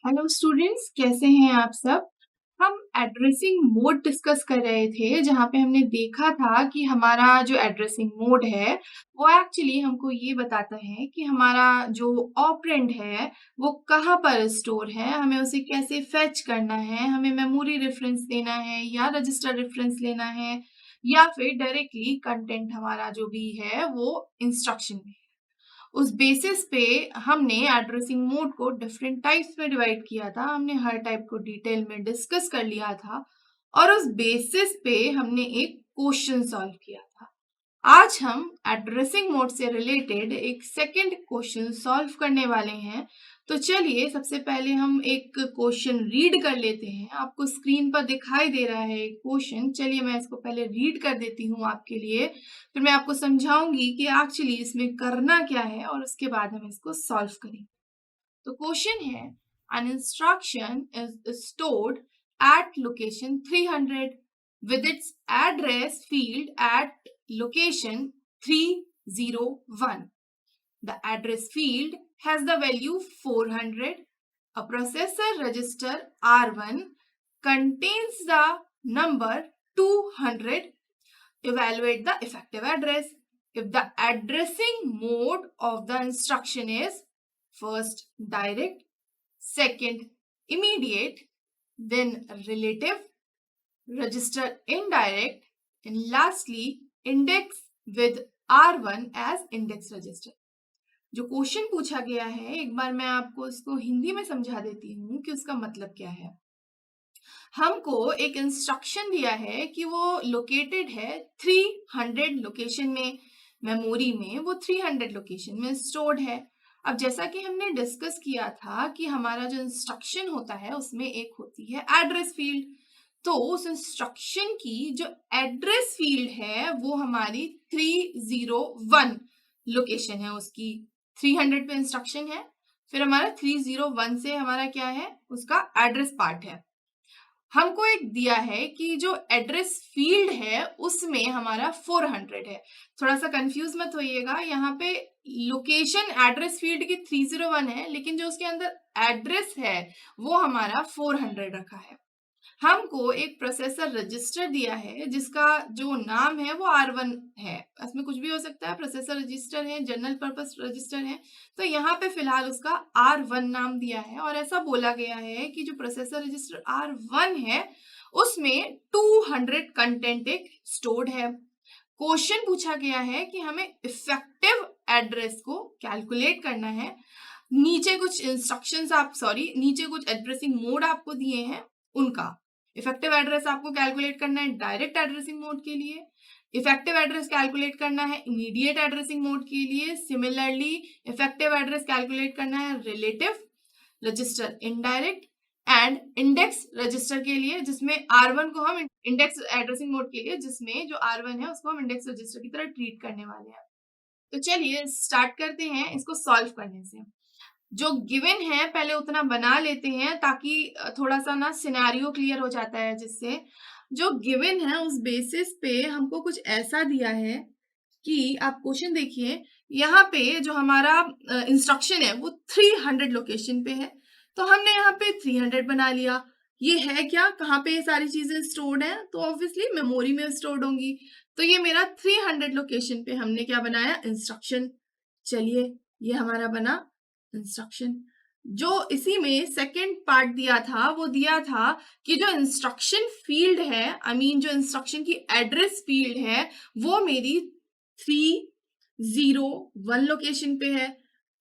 Hello students, कैसे हैं आप सब। हम एड्रेसिंग मोड डिस्कस कर रहे थे, जहाँ पे हमने देखा था कि हमारा जो एड्रेसिंग मोड है वो एक्चुअली हमको ये बताता है कि हमारा जो ऑपरेंड है वो कहाँ पर स्टोर है, हमें उसे कैसे फेच करना है, हमें मेमोरी रेफरेंस लेना है या रजिस्टर रेफरेंस लेना है, या फिर डायरेक्टली कंटेंट हमारा जो भी है वो इंस्ट्रक्शन में। उस बेसिस पे हमने एड्रेसिंग मोड को डिफरेंट टाइप्स में डिवाइड किया था। हमने हर टाइप को डिटेल में डिस्कस कर लिया था और उस बेसिस पे हमने एक क्वेश्चन सॉल्व किया था। आज हम एड्रेसिंग मोड से रिलेटेड एक सेकंड क्वेश्चन सॉल्व करने वाले हैं। तो चलिए सबसे पहले हम एक क्वेश्चन रीड कर लेते हैं। आपको स्क्रीन पर दिखाई दे रहा है एक क्वेश्चन। चलिए मैं इसको पहले रीड कर देती हूँ आपके लिए, फिर मैं आपको समझाऊंगी कि एक्चुअली इसमें करना क्या है और उसके बाद हम इसको सॉल्व करेंगे। तो क्वेश्चन है, an instruction is stored at location 300 with its address field at location 301. The address field has the value 400. A processor register R1 contains the number 200. Evaluate the effective address. If the addressing mode of the instruction is first direct, second immediate, then relative, register indirect, and lastly index with R1 as index register. जो question पूछा गया है, एक बार मैं आपको इसको हिंदी में समझा देती हूँ कि उसका मतलब क्या है। हमको एक इंस्ट्रक्शन दिया है कि वो लोकेटेड है 300 लोकेशन में, मेमोरी में वो 300 लोकेशन में स्टोर्ड है। अब जैसा कि हमने डिस्कस किया था कि हमारा जो इंस्ट्रक्शन होता है उसमें एक होती है एड्रेस फील्ड। तो उस इंस्ट्रक्शन की जो एड्रेस फील्ड है वो हमारी 301 लोकेशन है, उसकी 300 पे इंस्ट्रक्शन है, फिर हमारा 301 से हमारा क्या है, उसका एड्रेस पार्ट है। हमको एक दिया है कि जो एड्रेस फील्ड है उसमें हमारा 400 है। थोड़ा सा कंफ्यूज मत होइएगा, यहाँ पे लोकेशन एड्रेस फील्ड की 301 है, लेकिन जो उसके अंदर एड्रेस है वो हमारा 400 रखा है। हमको एक प्रोसेसर रजिस्टर दिया है जिसका जो नाम है वो R1 है। इसमें कुछ भी हो सकता है, प्रोसेसर रजिस्टर है, जनरल पर्पस रजिस्टर है, तो यहाँ पे फिलहाल उसका R1 नाम दिया है और ऐसा बोला गया है कि जो प्रोसेसर रजिस्टर R1 है उसमें 200 कंटेंट एक स्टोर्ड है। क्वेश्चन पूछा गया है कि हमें इफेक्टिव एड्रेस को कैलकुलेट करना है। नीचे कुछ इंस्ट्रक्शंस नीचे कुछ एड्रेसिंग मोड आपको दिए हैं, उनका इफेक्टिव एड्रेस आपको कैलकुलेट करना है डायरेक्ट एड्रेसिंग मोड के लिए, इफेक्टिव एड्रेस कैलकुलेट करना है इमीडिएट एड्रेसिंग मोड के लिए, सिमिलरली इफेक्टिव एड्रेस कैलकुलेट करना है relative, register indirect and index register के लिए, जिसमें R1 को हम इंडेक्स एड्रेसिंग मोड के लिए, जिसमें जो R1 है उसको हम इंडेक्स रजिस्टर की तरह ट्रीट करने वाले हैं। तो चलिए स्टार्ट करते हैं इसको सॉल्व करने से। जो गिवन है पहले उतना बना लेते हैं ताकि थोड़ा सा ना सिनेरियो क्लियर हो जाता है, जिससे जो गिवन है उस बेसिस पे हमको कुछ ऐसा दिया है कि आप क्वेश्चन देखिए, यहाँ पे जो हमारा इंस्ट्रक्शन है वो 300 लोकेशन पे है, तो हमने यहाँ पे 300 बना लिया। ये है क्या, कहाँ पे ये सारी चीजें स्टोर्ड हैं, तो ऑब्वियसली मेमोरी में स्टोर्ड होंगी। तो ये मेरा 300 लोकेशन पे हमने क्या बनाया, इंस्ट्रक्शन। चलिए ये हमारा बना इंस्ट्रक्शन। जो इसी में सेकंड पार्ट दिया था वो दिया था कि जो इंस्ट्रक्शन फील्ड है, आई मीन जो इंस्ट्रक्शन की एड्रेस फील्ड है वो मेरी 301 लोकेशन पे है।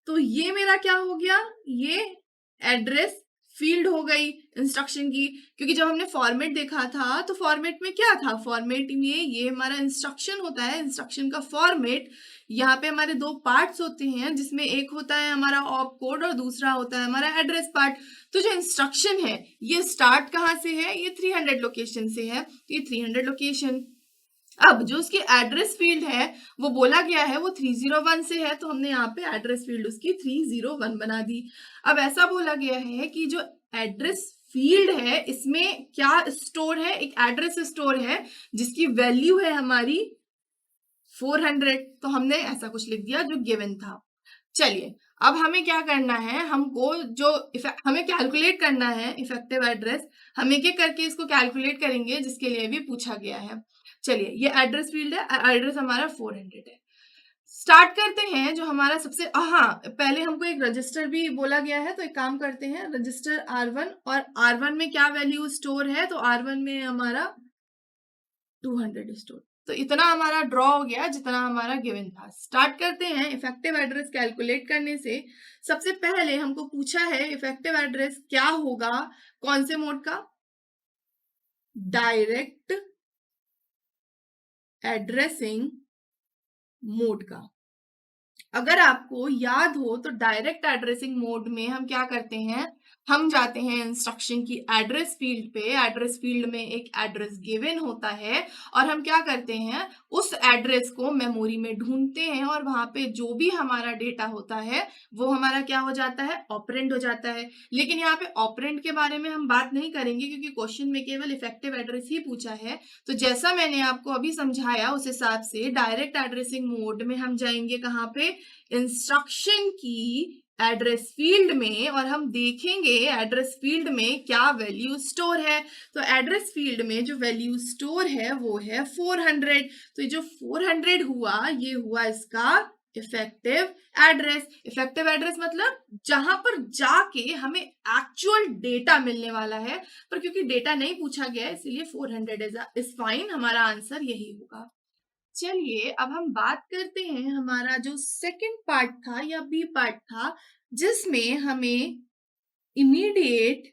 तो ये मेरा क्या हो गया, ये एड्रेस फील्ड हो गई इंस्ट्रक्शन की, क्योंकि जब हमने फॉर्मेट देखा था तो फॉर्मेट में क्या था, फॉर्मेट में ये हमारा इंस्ट्रक्शन होता है, इंस्ट्रक्शन का फॉर्मेट। यहाँ पे हमारे दो पार्ट्स होते हैं, जिसमें एक होता है हमारा ऑप कोड और दूसरा होता है हमारा एड्रेस पार्ट। तो जो इंस्ट्रक्शन है ये स्टार्ट कहाँ से है, ये 300 लोकेशन से है, तो ये 300 लोकेशन। अब जो उसकी एड्रेस फील्ड है वो बोला गया है वो 301 से है, तो हमने यहाँ पे एड्रेस फील्ड उसकी 301 बना दी। अब ऐसा बोला गया है कि जो एड्रेस फील्ड है इसमें क्या स्टोर है, एक एड्रेस स्टोर है जिसकी वैल्यू है हमारी 400, तो हमने ऐसा कुछ लिख दिया जो गिवन था। चलिए अब हमें क्या करना है, हमको जो हमें कैलकुलेट करना है इफेक्टिव एड्रेस, हम एक-एक करके इसको कैलकुलेट करेंगे जिसके लिए भी पूछा गया है। चलिए, ये एड्रेस फील्ड है, एड्रेस हमारा 400 है। स्टार्ट करते हैं जो हमारा सबसे हाँ, पहले हमको एक रजिस्टर भी बोला गया है, तो एक काम करते हैं, रजिस्टर R1 और R1 में क्या वैल्यू स्टोर है, तो R1 में हमारा 200 स्टोर। तो इतना हमारा ड्रॉ हो गया जितना हमारा गिवन था। स्टार्ट करते हैं इफेक्टिव एड्रेस कैलकुलेट करने से। सबसे पहले हमको पूछा है इफेक्टिव एड्रेस क्या होगा, कौन से मोड का, डायरेक्ट एड्रेसिंग मोड का। अगर आपको याद हो तो डायरेक्ट एड्रेसिंग मोड में हम क्या करते हैं, हम जाते हैं इंस्ट्रक्शन की एड्रेस फील्ड पे, एड्रेस फील्ड में एक एड्रेस गिवन होता है और हम क्या करते हैं, उस एड्रेस को मेमोरी में ढूंढते हैं और वहां पे जो भी हमारा डेटा होता है वो हमारा क्या हो जाता है, ऑपरेंड हो जाता है। लेकिन यहाँ पे ऑपरेंड के बारे में हम बात नहीं करेंगे क्योंकि क्वेश्चन में केवल इफेक्टिव एड्रेस ही पूछा है। तो जैसा मैंने आपको अभी समझाया उस हिसाब से डायरेक्ट एड्रेसिंग मोड में हम जाएंगे कहाँ पे, इंस्ट्रक्शन की एड्रेस फील्ड में, और हम देखेंगे एड्रेस फील्ड में क्या वैल्यू स्टोर है। तो एड्रेस फील्ड में जो वैल्यू स्टोर है वो है 400। तो ये जो 400 हुआ ये हुआ इसका इफेक्टिव एड्रेस। इफेक्टिव एड्रेस मतलब जहां पर जाके हमें एक्चुअल डेटा मिलने वाला है, पर क्योंकि डेटा नहीं पूछा गया है इसलिए 400 इज फाइन, हमारा आंसर यही होगा। चलिए अब हम बात करते हैं हमारा जो सेकंड पार्ट था या बी पार्ट था, जिसमें हमें इमीडिएट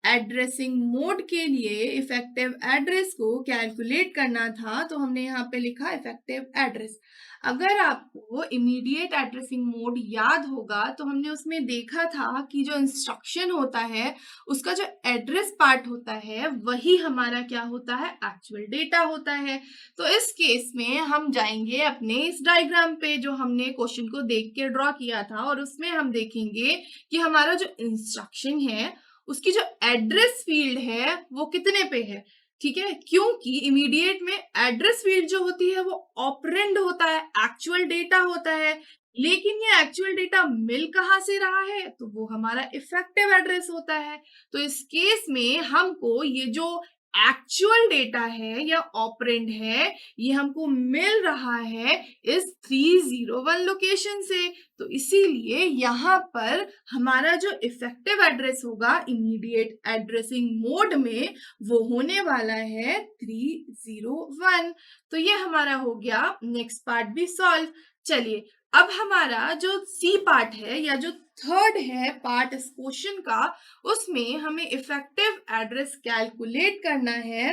एड्रेसिंग मोड के लिए इफेक्टिव एड्रेस को कैलकुलेट करना था। तो हमने यहाँ पे लिखा इफेक्टिव एड्रेस। अगर आपको इमीडिएट एड्रेसिंग मोड याद होगा तो हमने उसमें देखा था कि जो इंस्ट्रक्शन होता है उसका जो एड्रेस पार्ट होता है वही हमारा क्या होता है, एक्चुअल डेटा होता है। तो इस केस में हम जाएंगे अपने इस डायग्राम पे जो हमने क्वेश्चन को देख के ड्रॉ किया था, और उसमें हम देखेंगे कि हमारा जो इंस्ट्रक्शन है उसकी जो एड्रेस फील्ड है वो कितने पे है। ठीक है, क्योंकि इमीडिएट में एड्रेस फील्ड जो होती है वो ऑपरेंड होता है, एक्चुअल डेटा होता है। लेकिन ये एक्चुअल डेटा मिल कहाँ से रहा है, तो वो हमारा इफेक्टिव एड्रेस होता है। तो इस केस में हमको ये जो एक्चुअल डेटा है या ऑपरेंड है ये हमको मिल रहा है इस 301 लोकेशन से। तो इसीलिए यहाँ पर हमारा जो इफेक्टिव एड्रेस होगा इमीडिएट एड्रेसिंग मोड में वो होने वाला है 301। तो ये हमारा हो गया, नेक्स्ट पार्ट भी सॉल्व। चलिए अब हमारा जो सी पार्ट है या जो थर्ड है पार्ट इस क्वेश्चन का, उसमें हमें इफेक्टिव एड्रेस कैलकुलेट करना है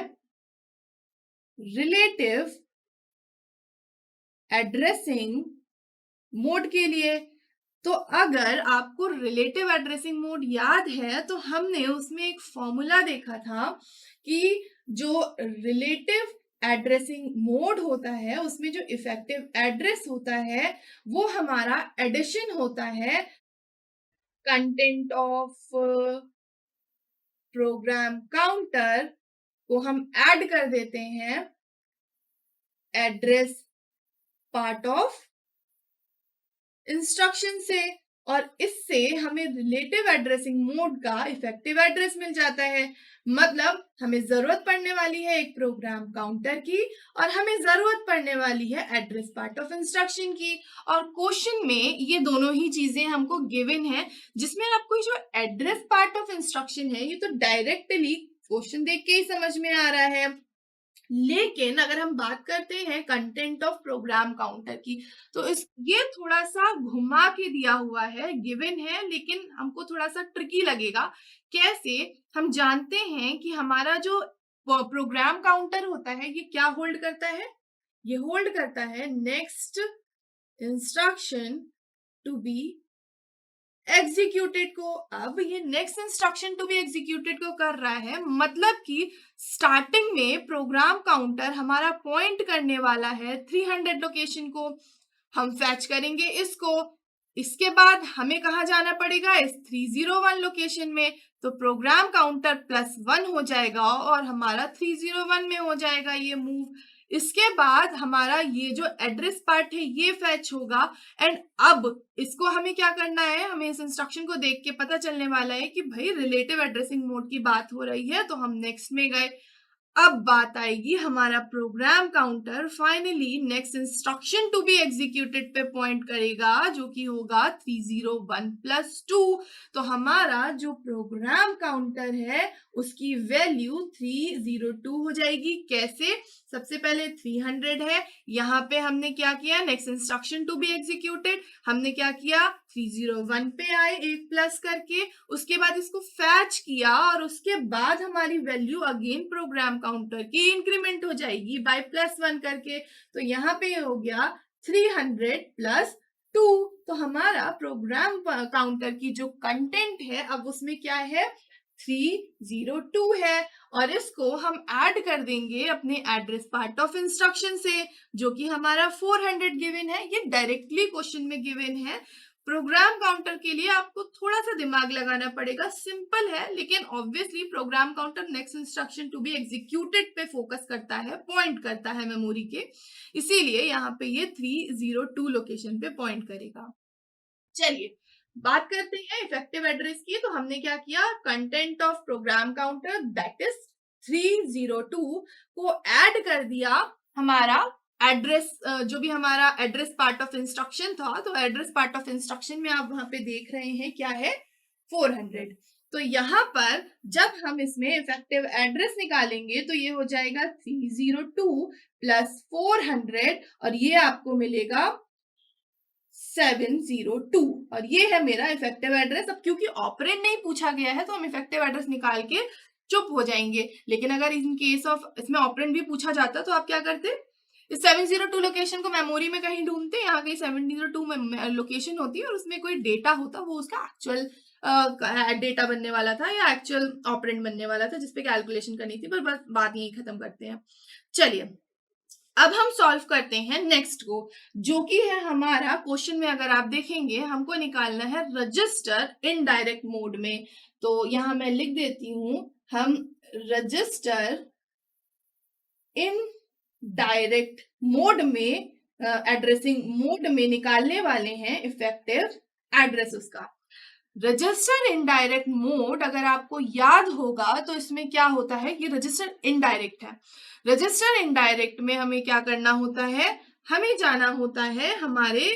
रिलेटिव एड्रेसिंग मोड के लिए। तो अगर आपको रिलेटिव एड्रेसिंग मोड याद है तो हमने उसमें एक फॉर्मूला देखा था कि जो रिलेटिव एड्रेसिंग मोड होता है उसमें जो इफेक्टिव एड्रेस होता है वो हमारा एडिशन होता है कंटेंट ऑफ प्रोग्राम काउंटर को हम ऐड कर देते हैं एड्रेस पार्ट ऑफ इंस्ट्रक्शन से, और इससे हमें रिलेटिव एड्रेसिंग मोड का इफेक्टिव एड्रेस मिल जाता है। मतलब हमें जरूरत पड़ने वाली है एक प्रोग्राम काउंटर की और हमें जरूरत पड़ने वाली है एड्रेस पार्ट ऑफ इंस्ट्रक्शन की। और क्वेश्चन में ये दोनों ही चीजें हमको गिवन है, जिसमें आपको जो एड्रेस पार्ट ऑफ इंस्ट्रक्शन है ये तो डायरेक्टली क्वेश्चन देख के ही समझ में आ रहा है। लेकिन अगर हम बात करते हैं कंटेंट ऑफ प्रोग्राम काउंटर की, तो इस ये थोड़ा सा घुमा के दिया हुआ है, गिवन है लेकिन हमको थोड़ा सा ट्रिकी लगेगा। कैसे, हम जानते हैं कि हमारा जो प्रोग्राम काउंटर होता है ये क्या होल्ड करता है, ये होल्ड करता है next instruction to be executed को। अब ये next instruction to be executed को कर रहा है, मतलब कि स्टार्टिंग में प्रोग्राम काउंटर हमारा पॉइंट करने वाला है 300 लोकेशन को। हम फैच करेंगे इसको, इसके बाद हमें कहा जाना पड़ेगा इस 301 लोकेशन में। तो प्रोग्राम काउंटर +1 हो जाएगा और हमारा 301 में हो जाएगा ये मूव। इसके बाद हमारा ये जो एड्रेस पार्ट है ये फैच होगा। एंड अब इसको हमें क्या करना है, हमें इस इंस्ट्रक्शन को देख के पता चलने वाला है कि भाई रिलेटिव एड्रेसिंग मोड की बात हो रही है, तो हम नेक्स्ट में गए। अब बात आएगी हमारा program counter finally next instruction to be executed पे पॉइंट करेगा, जो कि होगा 301+2। तो हमारा जो प्रोग्राम काउंटर है उसकी वैल्यू 302 हो जाएगी। कैसे? सबसे पहले 300 है, यहाँ पे हमने क्या किया, next instruction to be executed, हमने क्या किया 301 पे आए एक प्लस करके, उसके बाद इसको फैच किया और उसके बाद हमारी वैल्यू अगेन प्रोग्राम काउंटर की इंक्रीमेंट हो जाएगी बाय +1 करके। तो यहाँ पे हो गया 300+2। तो हमारा प्रोग्राम काउंटर की जो कंटेंट है अब उसमें क्या है, 302 है। और इसको हम ऐड कर देंगे अपने एड्रेस पार्ट ऑफ इंस्ट्रक्शन से, जो कि हमारा 400 गिवन है। ये डायरेक्टली क्वेश्चन में गिवन है। प्रोग्राम काउंटर के लिए आपको थोड़ा सा दिमाग लगाना पड़ेगा, सिंपल है, लेकिन obviously program counter next instruction to be executed पे फोकस करता है, पॉइंट करता है मेमोरी के, इसीलिए यहाँ पे ये 302 लोकेशन पे पॉइंट करेगा। चलिए बात करते हैं इफेक्टिव एड्रेस की। तो हमने क्या किया, content of program counter that is 302 को ऐड कर दिया हमारा एड्रेस, जो भी हमारा एड्रेस पार्ट ऑफ इंस्ट्रक्शन था। तो एड्रेस पार्ट ऑफ इंस्ट्रक्शन में आप वहां पे देख रहे हैं क्या है, 400। तो यहाँ पर जब हम इसमें इफेक्टिव एड्रेस निकालेंगे तो ये हो जाएगा 302 + 400 और ये आपको मिलेगा 702। और ये है मेरा इफेक्टिव एड्रेस। अब क्योंकि ऑपरेंड नहीं पूछा गया है तो हम इफेक्टिव एड्रेस निकाल के चुप हो जाएंगे, लेकिन अगर इन केस ऑफ इसमें ऑपरेंड भी पूछा जाता तो आप क्या करते, इस 702 लोकेशन को मेमोरी में कहीं ढूंढते, यहाँ कहीं 702 में लोकेशन होती है और उसमें कोई डेटा होता, वो उसका एक्चुअल डेटा बनने वाला था या एक्चुअल ऑपरेंड बनने वाला था जिसपे कैलकुलेशन करनी थी। पर बस बात यही खत्म करते हैं। चलिए अब हम सॉल्व करते हैं नेक्स्ट को, जो कि है हमारा क्वेश्चन में अगर आप देखेंगे हमको निकालना है रजिस्टर इनडायरेक्ट मोड में। तो यहां मैं लिख देती हूं, हम रजिस्टर इन डायरेक्ट मोड में एड्रेसिंग मोड में निकालने वाले हैं इफेक्टिव एड्रेस उसका। रजिस्टर इनडायरेक्ट मोड अगर आपको याद होगा तो इसमें क्या होता है, ये रजिस्टर इनडायरेक्ट है। रजिस्टर इनडायरेक्ट में हमें क्या करना होता है, हमें जाना होता है हमारे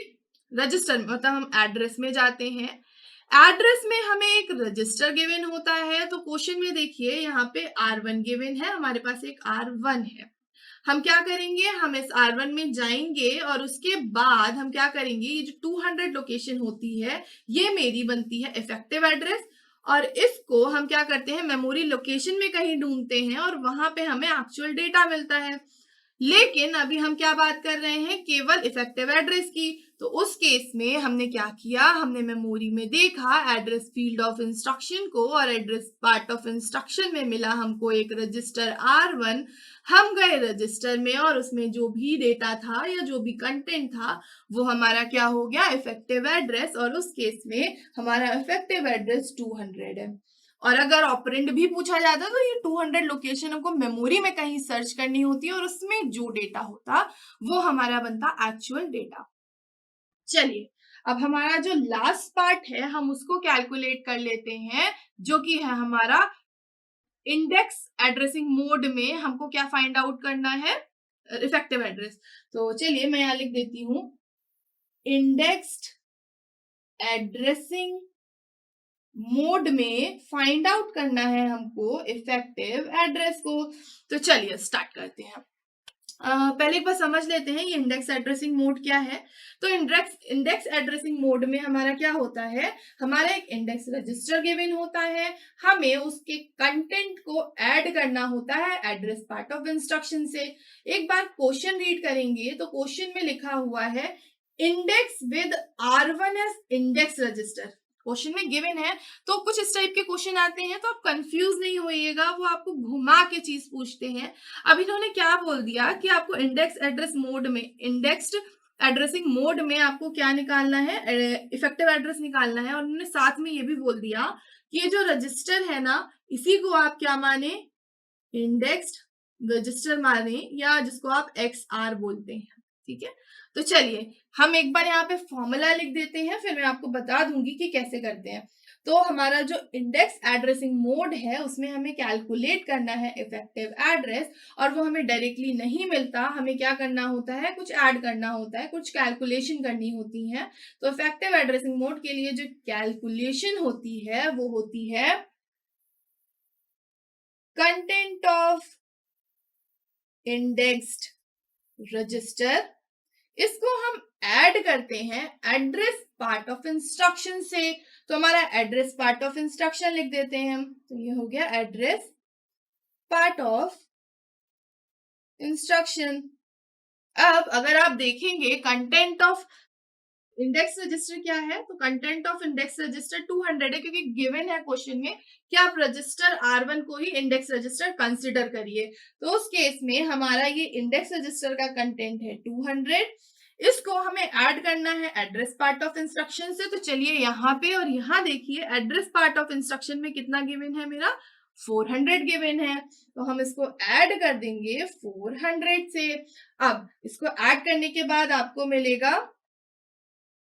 रजिस्टर में, मतलब हम एड्रेस में जाते हैं। एड्रेस में हमें एक रजिस्टर गिवन होता है। तो क्वेश्चन में देखिए यहाँ पे R1 गिवन है, हमारे पास एक R1 है। हम क्या करेंगे, हम इस R1 में जाएंगे और उसके बाद हम क्या करेंगे, ये जो 200 लोकेशन होती है ये मेरी बनती है इफेक्टिव एड्रेस, और इसको हम क्या करते हैं, मेमोरी लोकेशन में कहीं ढूंढते हैं और वहां पे हमें एक्चुअल डेटा मिलता है। लेकिन अभी हम क्या बात कर रहे हैं, केवल इफेक्टिव एड्रेस की। तो उस केस में हमने क्या किया, हमने मेमोरी में देखा एड्रेस फील्ड ऑफ इंस्ट्रक्शन को और एड्रेस पार्ट ऑफ इंस्ट्रक्शन में मिला हमको एक रजिस्टर R1। हम गए रजिस्टर में और उसमें जो भी डेटा था या जो भी कंटेंट था वो हमारा क्या हो गया, इफेक्टिव एड्रेस। और उस केस में हमारा इफेक्टिव एड्रेस 200 है। और अगर ऑपरेंड भी पूछा जाता तो ये 200 लोकेशन हमको मेमोरी में कहीं सर्च करनी होती है और उसमें जो डेटा होता वो हमारा बनता एक्चुअल डेटा। चलिए अब हमारा जो लास्ट पार्ट है हम उसको कैलकुलेट कर लेते हैं, जो कि है हमारा इंडेक्स एड्रेसिंग मोड में हमको क्या फाइंड आउट करना है, इफेक्टिव एड्रेस। तो चलिए मैं यहां लिख देती हूं, इंडेक्स्ड एड्रेसिंग मोड में फाइंड आउट करना है हमको इफेक्टिव एड्रेस को। तो चलिए स्टार्ट करते हैं। पहले एक बार समझ लेते हैं ये इंडेक्स एड्रेसिंग मोड क्या है। तो इंडेक्स एड्रेसिंग मोड में हमारा क्या होता है, हमारा एक इंडेक्स रजिस्टर गिवन होता है, हमें उसके कंटेंट को ऐड करना होता है एड्रेस पार्ट ऑफ इंस्ट्रक्शन से। एक बार क्वेश्चन रीड करेंगे तो क्वेश्चन में लिखा हुआ है index with R1 as index register. Question में गिवन है तो कुछ इस टाइप के क्वेश्चन आते हैं तो आप कंफ्यूज नहीं होइएगा, वो आपको घुमा के चीज पूछते हैं। अब इन्होंने क्या बोल दिया कि आपको इंडेक्स एड्रेस मोड में, इंडेक्स्ड एड्रेसिंग मोड में आपको क्या निकालना है, इफेक्टिव एड्रेस निकालना है। और उन्होंने साथ में ये भी बोल दिया कि ये जो रजिस्टर है ना, इसी को आप क्या माने, इंडेक्स्ड रजिस्टर माने या जिसको आप XR बोलते हैं, ठीक है। तो चलिए हम एक बार यहाँ पे फॉर्मूला लिख देते हैं, फिर मैं आपको बता दूंगी कि कैसे करते हैं। तो हमारा जो इंडेक्स एड्रेसिंग मोड है उसमें हमें कैलकुलेट करना है इफेक्टिव एड्रेस, और वो हमें डायरेक्टली नहीं मिलता, हमें क्या करना होता है, कुछ ऐड करना होता है, कुछ कैलकुलेशन करनी होती है। तो इफेक्टिव एड्रेसिंग मोड के लिए जो कैलकुलेशन होती है वो होती है कंटेंट ऑफ इंडेक्स्ड रजिस्टर, इसको हम ऐड करते हैं एड्रेस पार्ट ऑफ इंस्ट्रक्शन से। तो हमारा एड्रेस पार्ट ऑफ इंस्ट्रक्शन लिख देते हैं हम, तो ये हो गया एड्रेस पार्ट ऑफ इंस्ट्रक्शन। अब अगर आप देखेंगे कंटेंट ऑफ इंडेक्स रजिस्टर क्या है, तो कंटेंट ऑफ इंडेक्स रजिस्टर 200 है, क्योंकि गिवन है क्वेश्चन में कि आप रजिस्टर R1 को ही इंडेक्स रजिस्टर कंसिडर करिए। तो उस केस में हमारा ये इंडेक्स रजिस्टर का कंटेंट है 200, इसको हमें ऐड करना है एड्रेस पार्ट ऑफ इंस्ट्रक्शन से। तो चलिए यहाँ पे और यहाँ देखिए एड्रेस पार्ट ऑफ इंस्ट्रक्शन में कितना गिवन है, मेरा 400 गिवन है, तो हम इसको ऐड कर देंगे 400 से। अब इसको ऐड करने के बाद आपको मिलेगा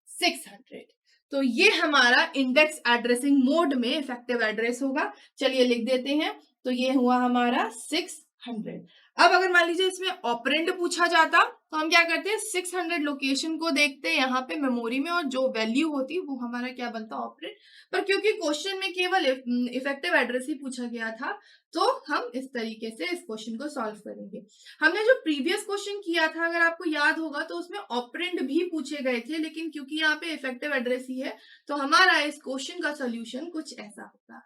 600। तो ये हमारा इंडेक्स एड्रेसिंग मोड में इफेक्टिव एड्रेस होगा। चलिए लिख देते हैं, तो ये हुआ हमारा 600। अब अगर मान लीजिए इसमें ऑपरेंड पूछा जाता तो हम क्या करते हैं, 600 लोकेशन को देखते हैं यहाँ पे मेमोरी में, और जो वैल्यू होती वो हमारा क्या बनता ऑपरेंड। पर क्योंकि क्वेश्चन में केवल इफेक्टिव एड्रेस ही पूछा गया था, तो हम इस तरीके से इस क्वेश्चन को सॉल्व करेंगे। हमने जो प्रीवियस क्वेश्चन किया था अगर आपको याद होगा, तो उसमें ऑपरेंड भी पूछे गए थे, लेकिन क्योंकि यहाँ पे इफेक्टिव एड्रेस ही है, तो हमारा इस क्वेश्चन का सोल्यूशन कुछ ऐसा होगा।